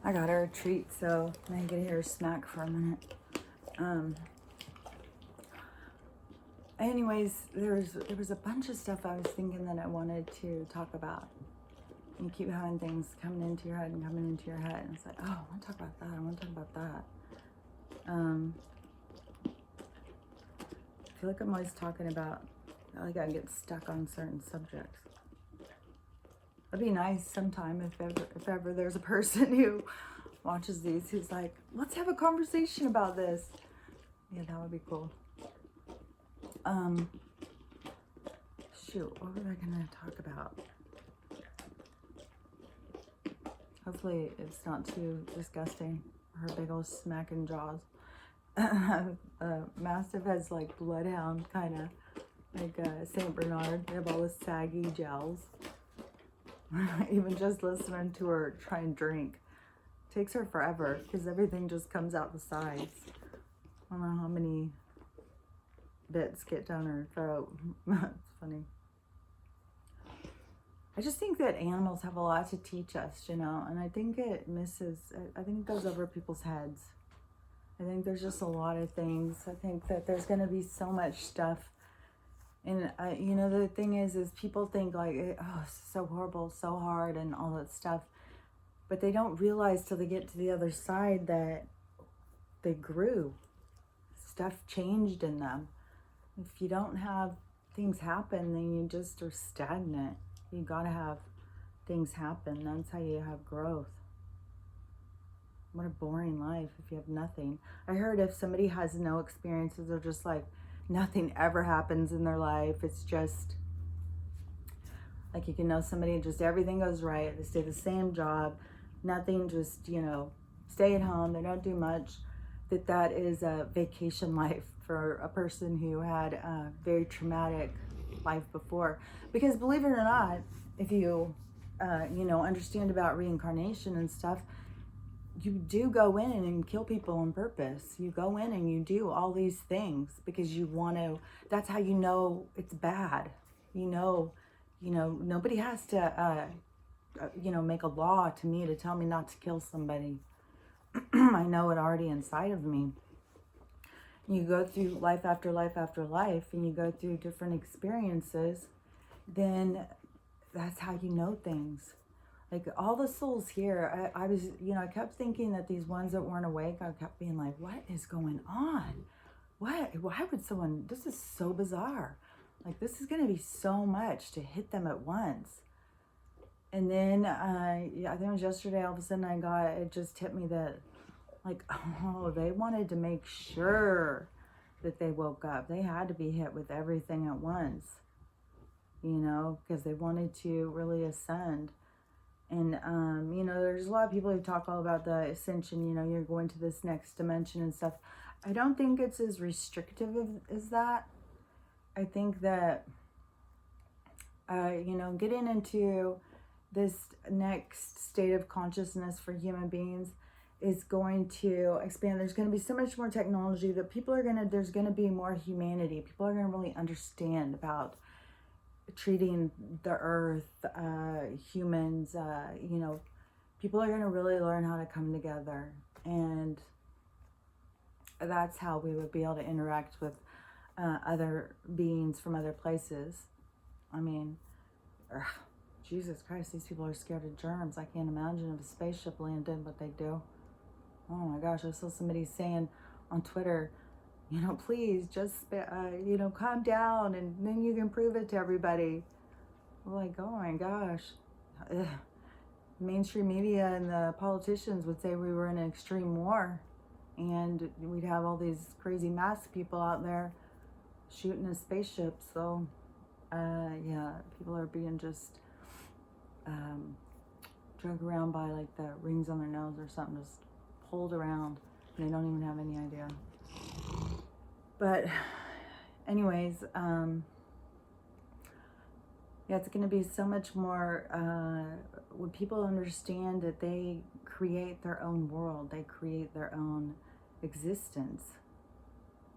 I got her a treat, so I get to hear her snack for a minute. Anyways, there was a bunch of stuff I was thinking that I wanted to talk about. You keep having things coming into your head and coming into your head, and it's like, oh, I want to talk about that. I want to talk about that. I feel like I'm always talking about, like I get stuck on certain subjects. It'd be nice sometime if ever there's a person who watches these who's like, let's have a conversation about this. Yeah, that would be cool. Shoot, what was I gonna talk about? Hopefully it's not too disgusting. Her big old smacking jaws. Mastiff has like bloodhound kind of, like Saint Bernard. They have all the saggy gels. Even just listening to her try and drink takes her forever because everything just comes out the sides. I don't know how many bits get down her throat. It's funny. I just think that animals have a lot to teach us, you know, and I think it goes over people's heads. I think there's just a lot of things. I think that there's going to be so much stuff. And, you know, the thing is people think like, oh, it's so horrible, so hard and all that stuff. But they don't realize till they get to the other side that they grew. Stuff changed in them. If you don't have things happen, then you just are stagnant. You got to have things happen. That's how you have growth. What a boring life if you have nothing. I heard if somebody has no experiences or just like nothing ever happens in their life, it's just like you can know somebody just everything goes right. They stay the same job, nothing, just, you know, stay at home. They don't do much. That is a vacation life for a person who had a very traumatic life before. Because believe it or not, if you, you know, understand about reincarnation and stuff, you do go in and kill people on purpose. You go in and you do all these things because you want to. That's how you know it's bad. You know, nobody has to, you know, make a law to me to tell me not to kill somebody. I know it already inside of me. You go through life after life after life, and you go through different experiences, then that's how you know things. Like all the souls here, I was, you know, I kept thinking that these ones that weren't awake, I kept being like, what is going on? Why would someone, this is so bizarre. Like this is going to be so much to hit them at once. And then, I think it was yesterday, all of a sudden it just hit me that, like, oh, they wanted to make sure that they woke up. They had to be hit with everything at once, you know, because they wanted to really ascend. And, you know, there's a lot of people who talk all about the ascension, you know, you're going to this next dimension and stuff. I don't think it's as restrictive as that. I think that, you know, getting into this next state of consciousness for human beings is going to expand. There's going to be so much more technology that there's going to be more humanity. People are going to really understand about treating the earth, humans, you know, people are going to really learn how to come together. And that's how we would be able to interact with other beings from other places. I mean, Jesus Christ, these people are scared of germs. I can't imagine if a spaceship landed what they do. Oh my gosh, I saw somebody saying on Twitter, you know, please just, you know, calm down and then you can prove it to everybody. We're like, oh my gosh. Ugh. Mainstream media and the politicians would say we were in an extreme war and we'd have all these crazy masked people out there shooting a spaceship. So, yeah, people are being just drug around by like the rings on their nose or something, just pulled around. And they don't even have any idea. But anyways, yeah, it's going to be so much more when people understand that they create their own world, they create their own existence,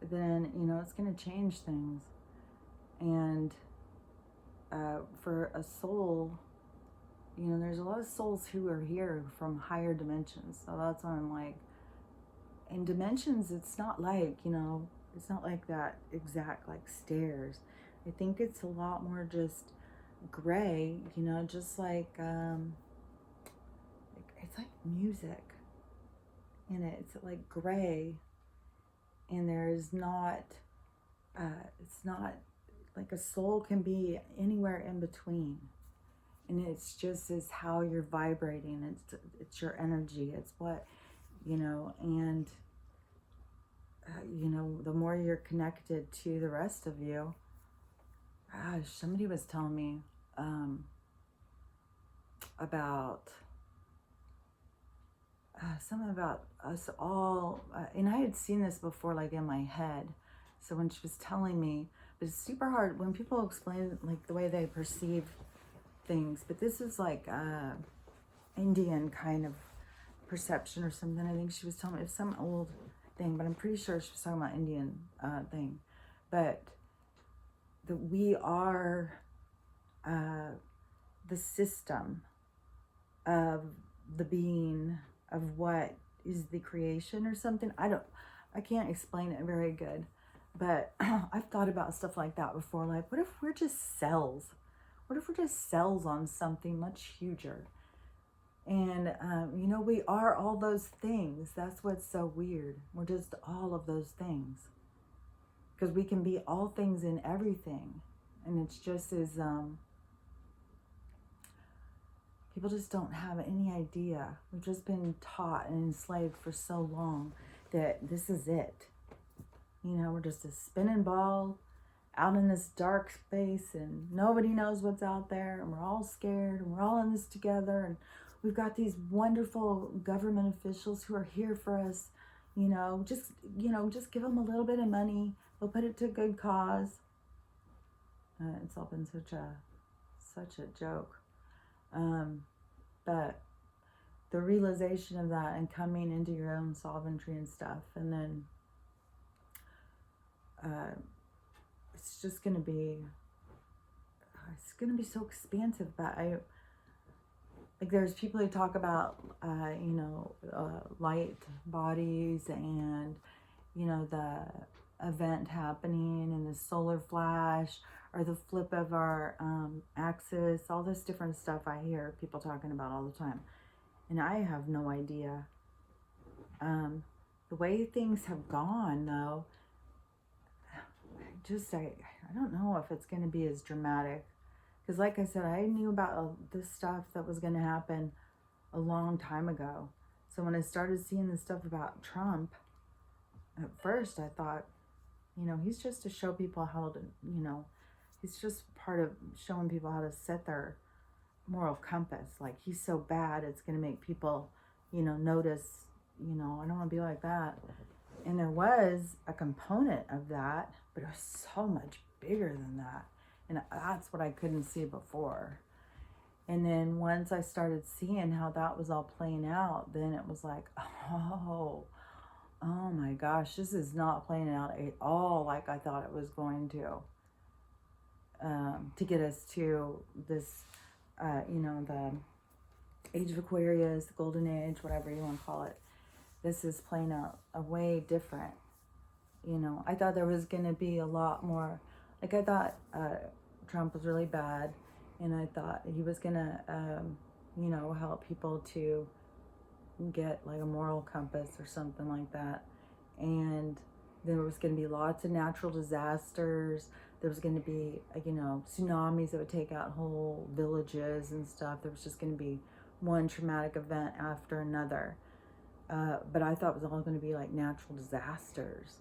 then, you know, it's going to change things. And for a soul you know, there's a lot of souls who are here from higher dimensions. So that's why I'm like, in dimensions, it's not like, you know, it's not like that exact like stairs. I think it's a lot more just gray, you know, just like, it's like music. And it's like gray. And there's not, it's not like a soul can be anywhere in between. And it's just is how you're vibrating. It's your energy. It's what, you know, and you know, the more you're connected to the rest of you. Gosh, somebody was telling me about something about us all, and I had seen this before, like in my head. So when she was telling me, but it's super hard when people explain like the way they perceive things. But this is like Indian kind of perception or something. I think she was telling me it's some old thing, but I'm pretty sure she was talking about Indian thing. But that we are the system of the being of what is the creation or something. I can't explain it very good, but I've thought about stuff like that before. Like, what if we're just cells? What if we're just cells on something much huger? And, you know, we are all those things. That's what's so weird. We're just all of those things. Because we can be all things in everything. And it's just as, people just don't have any idea. We've just been taught and enslaved for so long that this is it. You know, we're just a spinning ball out in this dark space and nobody knows what's out there and we're all scared and we're all in this together and we've got these wonderful government officials who are here for us, you know, just give them a little bit of money. They'll put it to a good cause. It's all been such a joke. But the realization of that and coming into your own sovereignty and stuff, and then it's just going to be so expansive. But like there's people who talk about, light bodies and, you know, the event happening and the solar flash or the flip of our axis, all this different stuff I hear people talking about all the time. And I have no idea. The way things have gone, though, I don't know if it's going to be as dramatic. Because like I said, I knew about this stuff that was going to happen a long time ago. So when I started seeing the stuff about Trump, at first I thought, you know, he's just to show people how to, you know, he's just part of showing people how to set their moral compass. Like, he's so bad, it's going to make people, you know, notice, you know, I don't want to be like that. And there was a component of that, but it was so much bigger than that. And that's what I couldn't see before. And then once I started seeing how that was all playing out, then it was like, oh my gosh, this is not playing out at all like I thought it was going to get us to this, the age of Aquarius, the golden age, whatever you want to call it. This is playing out a way different. You know, I thought there was going to be a lot more, like I thought Trump was really bad, and I thought he was going to, help people to get like a moral compass or something like that. And there was going to be lots of natural disasters. There was going to be, tsunamis that would take out whole villages and stuff. There was just going to be one traumatic event after another. But I thought it was all going to be like natural disasters.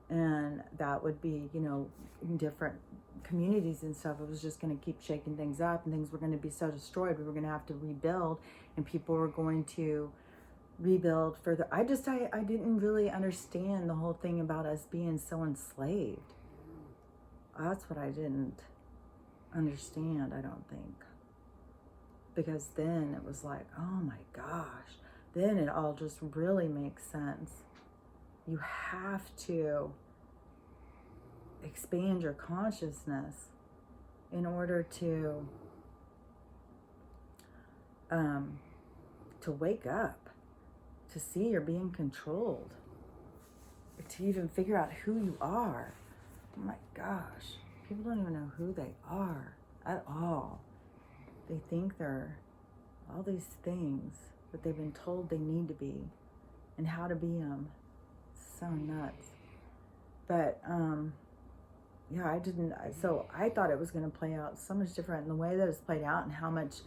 And that would be, in different communities and stuff. It was just going to keep shaking things up, and things were going to be so destroyed. We were going to have to rebuild, and people were going to rebuild further. I didn't really understand the whole thing about us being so enslaved. That's what I didn't understand, I don't think. Because then it was like, oh my gosh. Then it all just really makes sense. You have to expand your consciousness in order to to wake up, to see you're being controlled, to even figure out who you are. Oh my gosh, people don't even know who they are at all. They think they're all these things that they've been told they need to be and how to be them. It's so nuts. But yeah, so I thought it was going to play out so much different in the way that it's played out and how much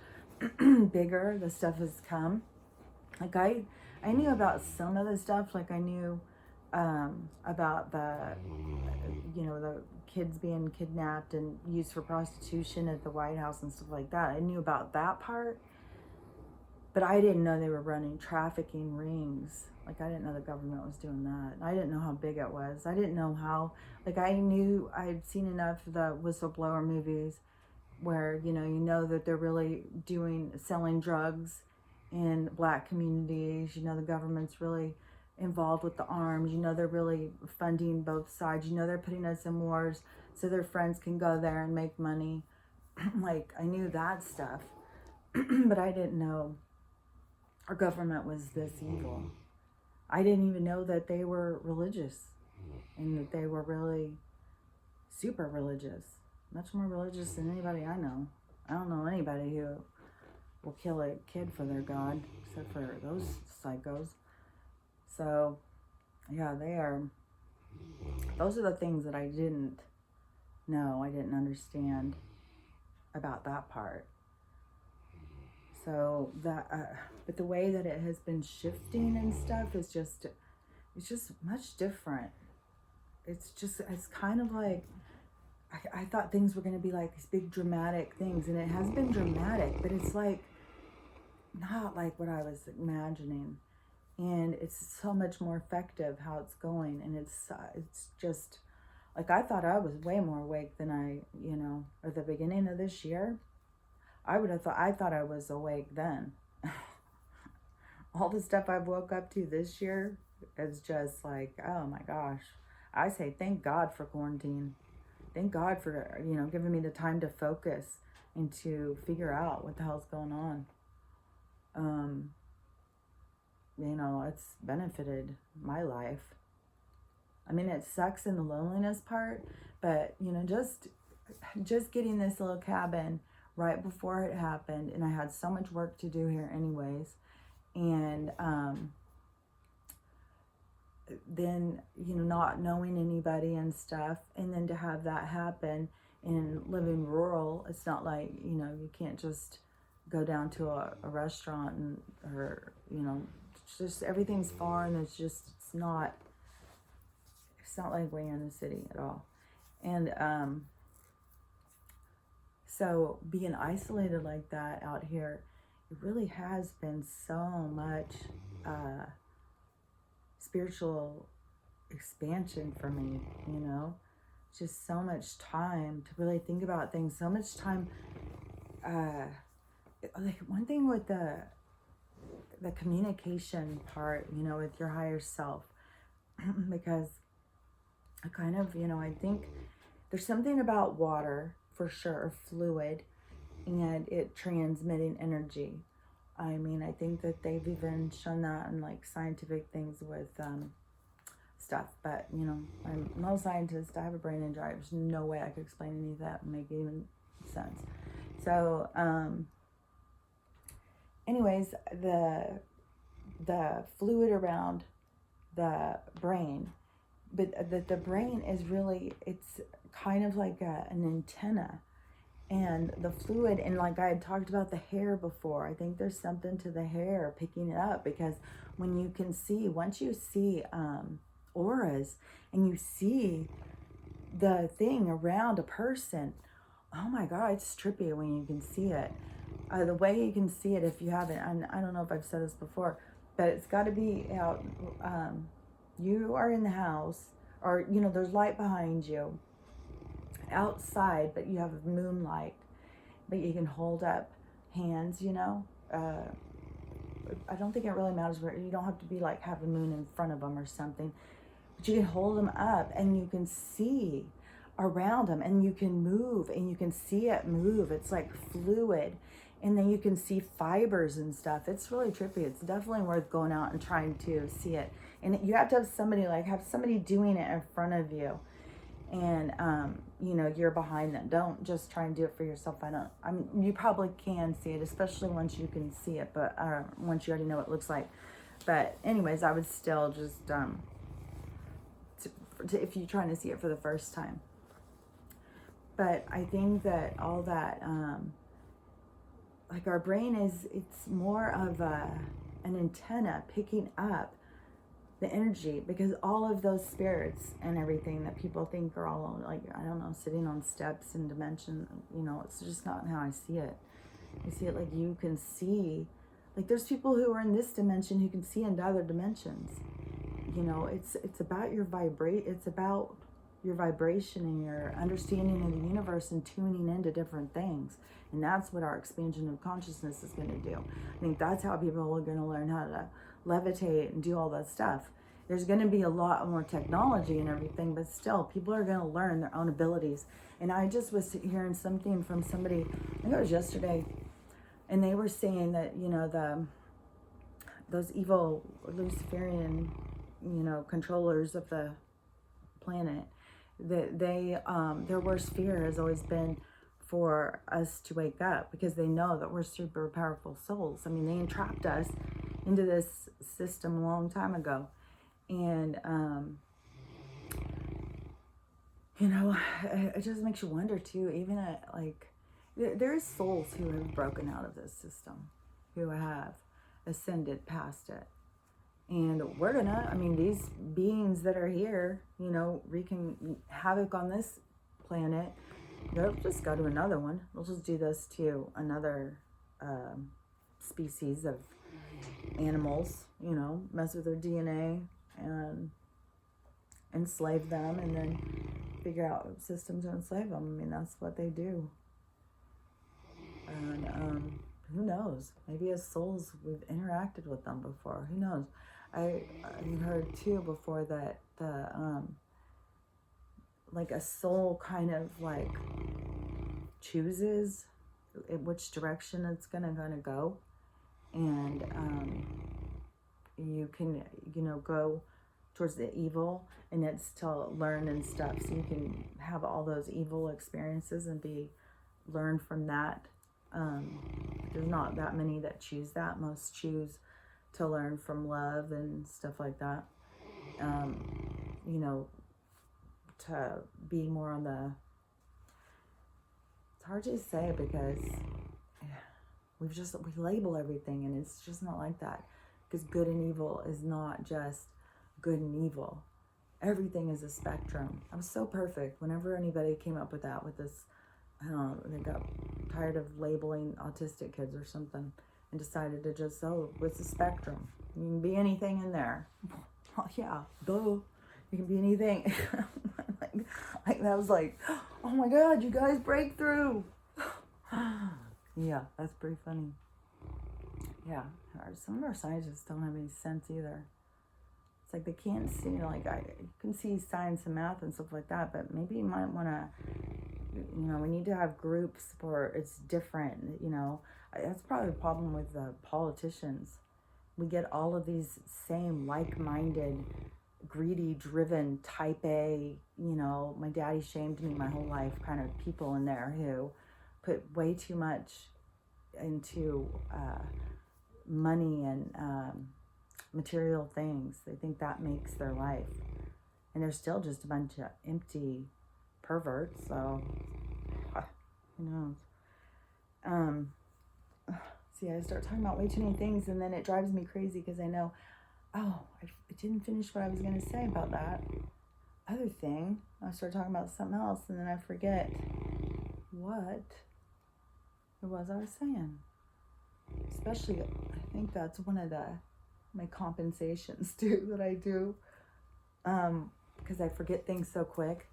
bigger the stuff has come. Like I knew about some of the stuff, like I knew about the kids being kidnapped and used for prostitution at the White House and stuff like that. I knew about that part, but I didn't know they were running trafficking rings. Like, I didn't know the government was doing that. I didn't know how big it was. I didn't know how, like, I'd seen enough of the whistleblower movies where, you know that they're really selling drugs in Black communities. The government's really involved with the arms. They're really funding both sides. They're putting us in wars so their friends can go there and make money. Like, I knew that stuff, but I didn't know our government was this evil. I didn't even know that they were religious and that they were really super religious, much more religious than anybody I know. I don't know anybody who will kill a kid for their God, except for those psychos. So, yeah, those are the things that I didn't know, I didn't understand about that part. So but the way that it has been shifting and stuff is it's just much different. It's kind of like, I thought things were going to be like these big dramatic things, and it has been dramatic, but it's like not like what I was imagining. And it's so much more effective how it's going, and it's just like, I thought I was way more awake than at the beginning of this year. I thought I was awake then. All the stuff I've woke up to this year is just like, oh my gosh. I say thank God for quarantine. Thank God for, giving me the time to focus and to figure out what the hell's going on. It's benefited my life. I mean, it sucks in the loneliness part, but, just getting this little cabin right before it happened, and I had so much work to do here anyways, and then not knowing anybody and stuff, and then to have that happen and living rural, it's not like you can't just go down to a restaurant or just everything's far, and it's not like way in the city at all. And so being isolated like that out here, it really has been so much spiritual expansion for me, just so much time to really think about things, so much time. Like, one thing with the communication part, with your higher self, because I kind of, I think there's something about water, for sure, fluid, and it transmitting energy. I mean, I think that they've even shown that in like scientific things with stuff, but I'm no scientist. I have a brain injury. There's no way I could explain any of that and make it even sense. So anyways, the fluid around the brain, but the brain is really, it's kind of like an antenna, and the fluid, and like I had talked about the hair before, I think there's something to the hair picking it up, because when you can see, once you see auras and you see the thing around a person, oh my God, it's trippy when you can see it. The way you can see it, if you haven't, I don't know if I've said this before, but it's got to be out. You are in the house, or there's light behind you outside, but you have moonlight, but you can hold up hands. I don't think it really matters where, you don't have to be like have a moon in front of them or something, but you can hold them up and you can see around them, and you can move and you can see it move. It's like fluid, and then you can see fibers and stuff. It's really trippy. It's definitely worth going out and trying to see it. And you have to have somebody, like, have somebody doing it in front of you, and you know, you're behind them. Don't just try and do it for yourself. I mean, you probably can see it, especially once you can see it, but once you already know what it looks like. But anyways, I would still just if you're trying to see it for the first time. But I think that all that like, our brain it's more of an antenna picking up the energy, because all of those spirits and everything that people think are all, like, I don't know, sitting on steps and dimension, you know, it's just not how I see it. I see it like, you can see, like, there's people who are in this dimension who can see into other dimensions. You know, it's about it's about your vibration and your understanding of the universe and tuning into different things. And that's what our expansion of consciousness is going to do. I think that's how people are going to learn how to levitate and do all that stuff. There's going to be a lot more technology and everything, but still, people are going to learn their own abilities. And I just was hearing something from somebody, I think it was yesterday, and they were saying that, you know, those evil Luciferian, you know, controllers of the planet, that they their worst fear has always been for us to wake up, because they know that we're super powerful souls. I mean, they entrapped us into this system a long time ago. And you know, it just makes you wonder too, even like, there's souls who have broken out of this system, who have ascended past it. And we're gonna, I mean, these beings that are here, you know, wreaking havoc on this planet, they'll just go to another one. They'll just do this to another species of animals, you know, mess with their DNA and enslave them, and then figure out a system to enslave them. I mean, that's what they do. And who knows? Maybe as souls, we've interacted with them before. Who knows? I heard too before that the like, a soul kind of like chooses which direction it's gonna go, and you can, you know, go towards the evil, and it's to learn and stuff, so you can have all those evil experiences and learn from that. There's not that many that choose that. Most choose to learn from love and stuff like that. You know, to be more on the, it's hard to say, because we label everything, and it's just not like that. Because good and evil is not just good and evil. Everything is a spectrum. I was so perfect. Whenever anybody came up with that, with this, I don't know, they got tired of labeling autistic kids or something, and decided to just, it's a spectrum. You can be anything in there. Oh, yeah, duh. You can be anything. like that was like, oh my God, you guys break through. Yeah, that's pretty funny. Yeah, some of our scientists don't have any sense either. It's like they can't see, like, you can see science and math and stuff like that, but maybe you might want to, you know, we need to have groups where it's different, you know. That's probably the problem with the politicians. We get all of these same like-minded, greedy, driven, type A, you know, my daddy shamed me my whole life kind of people in there, who put way too much into money and material things. They think that makes their life. And they're still just a bunch of empty perverts, so who knows? See, I start talking about way too many things, and then it drives me crazy, because I know, I didn't finish what I was going to say about that other thing. I start talking about something else, and then I forget what it was I was saying. Especially, I think that's one of my compensations too that I do, because I forget things so quick.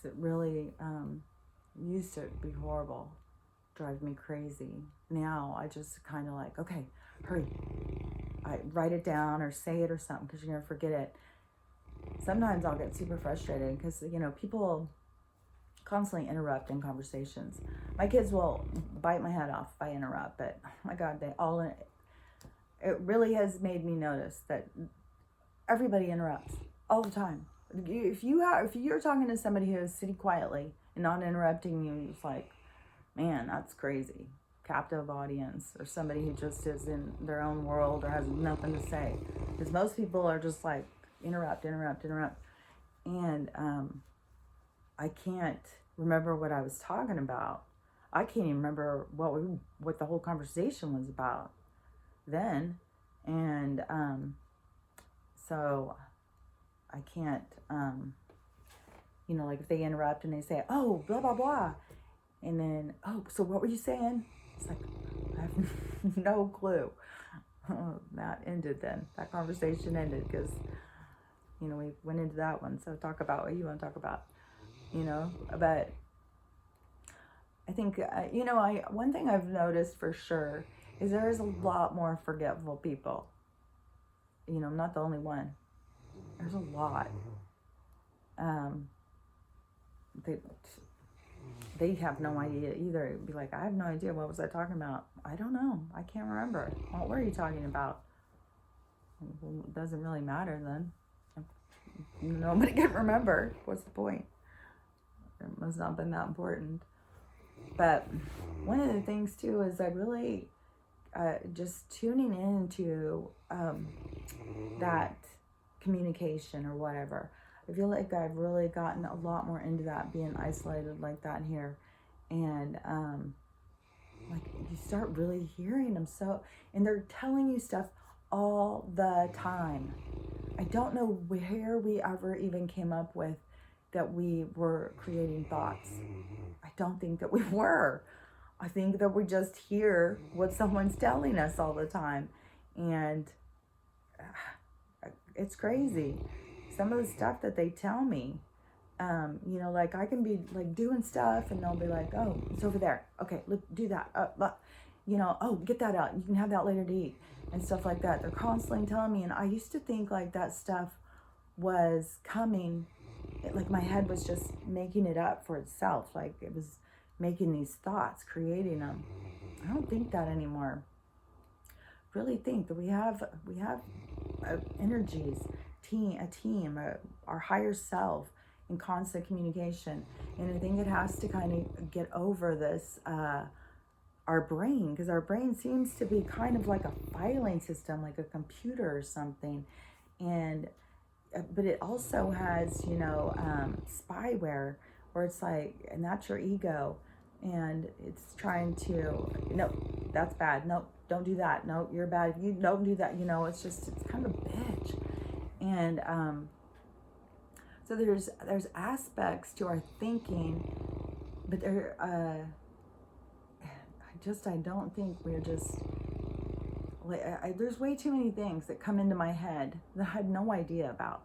So it really used to be horrible, drive me crazy. Now I just kind of like, okay, hurry. I write it down or say it or something, because you're gonna forget it. Sometimes I'll get super frustrated because, you know, people constantly interrupt in conversations. My kids will bite my head off if I interrupt, but oh my God, it really has made me notice that everybody interrupts all the time. If you're talking to somebody who is sitting quietly and not interrupting you, it's like, man, that's crazy. Captive audience, or somebody who just is in their own world or has nothing to say. Because most people are just like, interrupt. And I can't remember what I was talking about. I can't even remember what the whole conversation was about then. And so I can't, like if they interrupt and they say, oh, blah, blah, blah. And then, oh, so what were you saying? It's like, I have no clue. That ended then. That conversation ended because, we went into that one. So talk about what you want to talk about, But I think, one thing I've noticed for sure is there is a lot more forgetful people. I'm not the only one. There's a lot. They have no idea either. It'd be like, I have no idea. What was I talking about? I don't know. I can't remember. What were you talking about? Well, it doesn't really matter then. Nobody can remember. What's the point? It must not have been that important. But one of the things too is I really just tuning into that communication or whatever. I feel like I've really gotten a lot more into that, being isolated like that here. And like you start really hearing them and they're telling you stuff all the time. I don't know where we ever even came up with that we were creating thoughts. I don't think that we were. I think that we just hear what someone's telling us all the time. And it's crazy. Some of the stuff that they tell me, like I can be like doing stuff and they'll be like, oh, it's over there. Okay, look, do that. Oh, get that out. You can have that later to eat and stuff like that. They're constantly telling me. And I used to think like that stuff was coming, like my head was just making it up for itself. Like it was making these thoughts, creating them. I don't think that anymore. Really think that we have energies, a team, our higher self in constant communication. And I think it has to kind of get over this, our brain, because our brain seems to be kind of like a filing system, like a computer or something. And but it also has, spyware, where it's like, and that's your ego, and it's trying to, no, that's bad. No, don't do that. No, you're bad. You don't do that. It's kind of a bitch. And so there's aspects to our thinking, but I don't think we're just like, there's way too many things that come into my head that I had no idea about.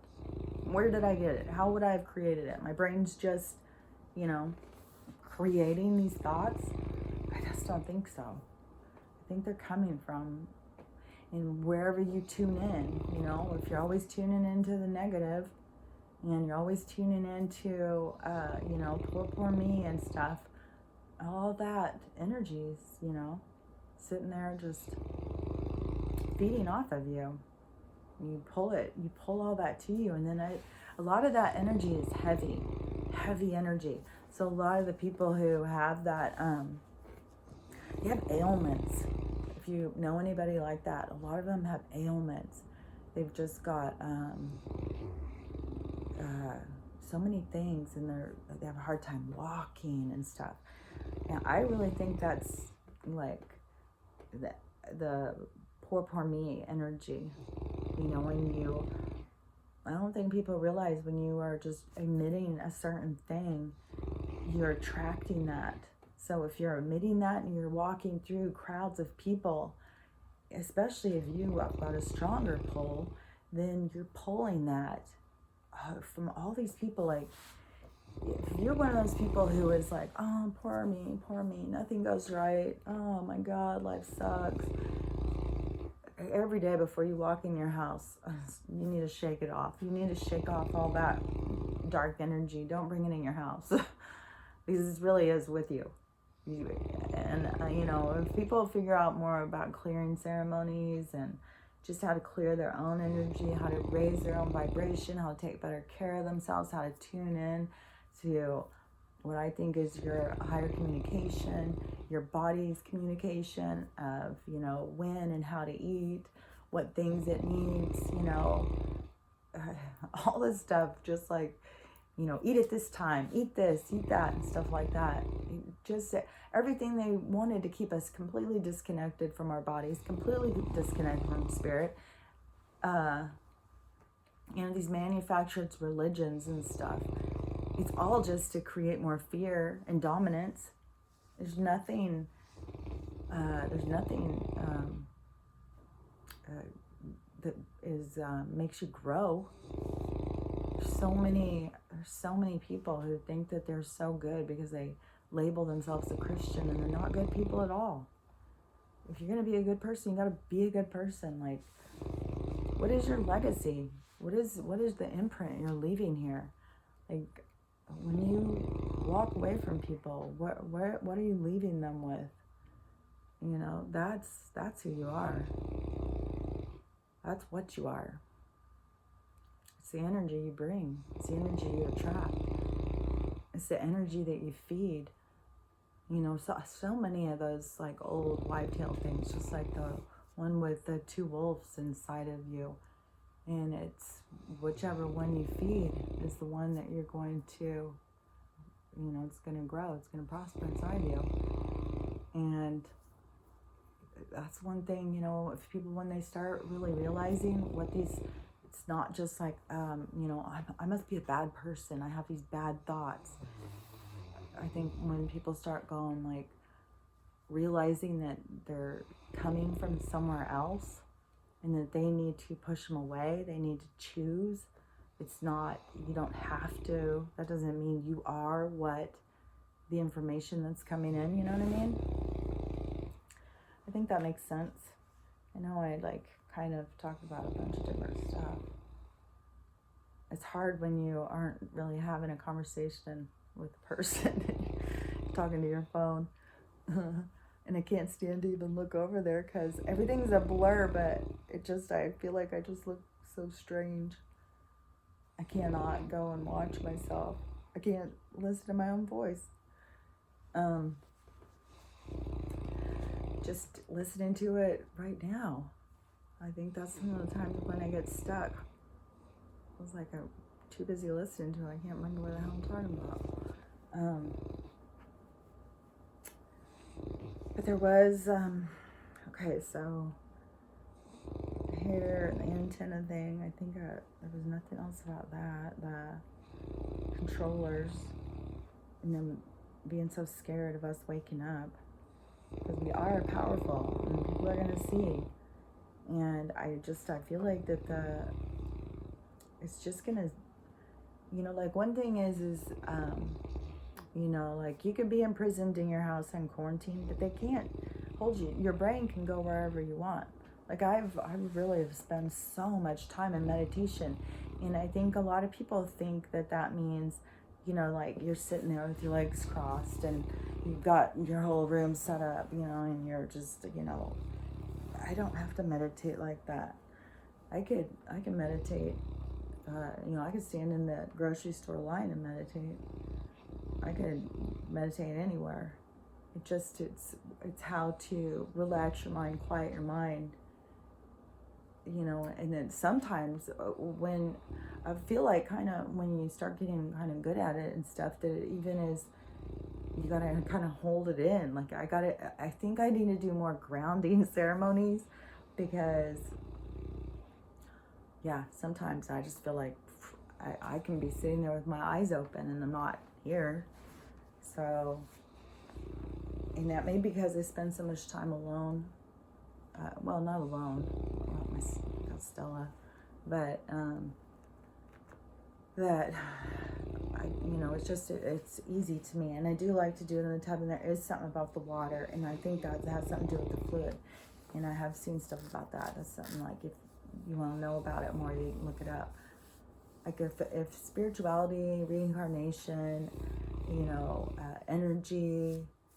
Where did I get it? How would I have created it? My brain's just, creating these thoughts. I just don't think so. I think they're coming from, and wherever you tune in, if you're always tuning into the negative and you're always tuning into, poor me and stuff, all that energy is, sitting there just feeding off of you. You pull all that to you, and then a lot of that energy is heavy energy. So a lot of the people who have that, they have ailments. If you know anybody like that, a lot of them have ailments. They've just got so many things, and they have a hard time walking and stuff. And I really think that's like the poor me energy. I don't think people realize when you are just emitting a certain thing, you're attracting that. So if you're emitting that and you're walking through crowds of people, especially if you have got a stronger pull, then you're pulling that from all these people. Like, if you're one of those people who is like, oh, poor me, nothing goes right, oh my God, life sucks. Every day before you walk in your house, you need to shake it off. You need to shake off all that dark energy. Don't bring it in your house. because it really is with you. And if people figure out more about clearing ceremonies and just how to clear their own energy, how to raise their own vibration, how to take better care of themselves, how to tune in to what I think is your higher communication, your body's communication of, when and how to eat, what things it needs, all this stuff, just like, eat at this time, eat this, eat that, and stuff like that. Just everything they wanted to keep us completely disconnected from our bodies, completely disconnected from spirit. These manufactured religions and stuff. It's all just to create more fear and dominance. There's nothing that is makes you grow. There's so many people who think that they're so good because they label themselves a Christian, and they're not good people at all. If you're gonna be a good person, you gotta be a good person. Like, what is your legacy? What is the imprint you're leaving here? Like, when you walk away from people, what are you leaving them with? That's who you are. That's what you are. It's the energy you bring. It's the energy you attract. It's the energy that you feed. So many of those like old wives' things, just like the one with the two wolves inside of you. And it's whichever one you feed is the one that you're going to, it's going to grow. It's going to prosper inside you. And that's one thing, if people, when they start really realizing what it's not just like, I must be a bad person. I have these bad thoughts. I think when people start going, like, realizing that they're coming from somewhere else and that they need to push them away, they need to choose. It's not, you don't have to. That doesn't mean you are what the information that's coming in, you know what I mean? I think that makes sense. I know I kind of talked about a bunch of different stuff. It's hard when you aren't really having a conversation with a person, talking to your phone. And I can't stand to even look over there because everything's a blur, but I feel like I just look so strange. I cannot go and watch myself. I can't listen to my own voice. Just listening to it right now. I think that's some of the times when I get stuck. I was like, I'm too busy listening to it. I can't remember what the hell I'm talking about. But there was, okay, so here, the antenna thing, I think there was nothing else about that. The controllers, and them being so scared of us waking up, because we are powerful, and people are going to see. And I feel like that it's just going to, like, one thing is, like, you could be imprisoned in your house and quarantined, but they can't hold you. Your brain can go wherever you want. Like, I really have spent so much time in meditation, and I think a lot of people think that means, like, you're sitting there with your legs crossed and you've got your whole room set up, and you're just, I don't have to meditate like that. I can meditate. I could stand in the grocery store line and meditate. I could meditate anywhere. It's how to relax your mind, quiet your mind, and then sometimes when I feel like kind of when you start getting kind of good at it and stuff, that it even is, you gotta kind of hold it in. Like, I think I need to do more grounding ceremonies, because sometimes I just feel like I can be sitting there with my eyes open and I'm not here. So, and that may be because I spend so much time alone. Well, not alone, got Stella, but that it's easy to me, and I do like to do it in the tub. And there is something about the water, and I think that has something to do with the fluid. And I have seen stuff about that. That's something, like, if you want to know about it more, you can look it up. Like, if spirituality, reincarnation,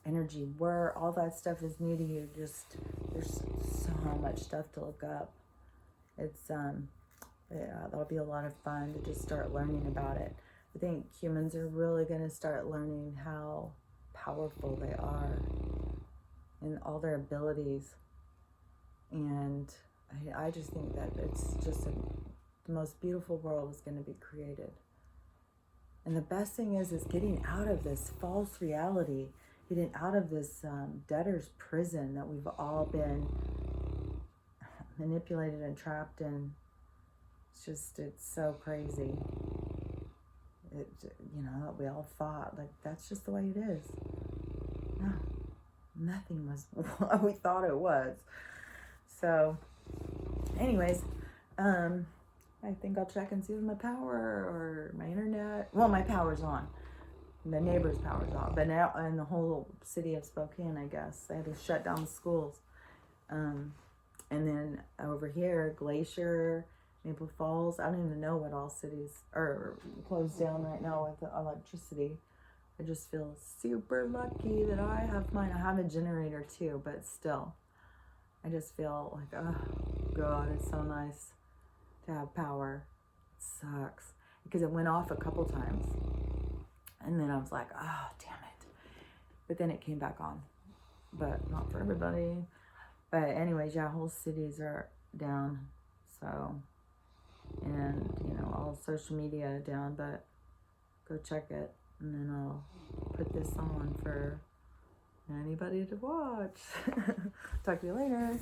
energy work, all that stuff is new to you. Just, there's so much stuff to look up. It's, yeah, that'll be a lot of fun to just start learning about it. I think humans are really going to start learning how powerful they are and all their abilities. And I just think that it's just the most beautiful world is going to be created. And the best thing is getting out of this false reality, getting out of this debtor's prison that we've all been manipulated and trapped in. It's so crazy. We all thought, like, that's just the way it is. No, nothing was what we thought it was. So, anyways, I think I'll check and see if my power or my internet. Well, my power's on. The neighbor's power's on. But now in the whole city of Spokane, I guess, they had to shut down the schools. And then over here, Glacier, Maple Falls, I don't even know what all cities are closed down right now with the electricity. I just feel super lucky that I have mine. I have a generator too, but still. I just feel like, oh, God, it's so nice to have power. It sucks. Because it went off a couple times. And then I was like, oh, damn it. But then it came back on. But not for everybody. But anyways, yeah, whole cities are down. So, and, all social media down. But go check it. And then I'll put this on for anybody to watch. Talk to you later.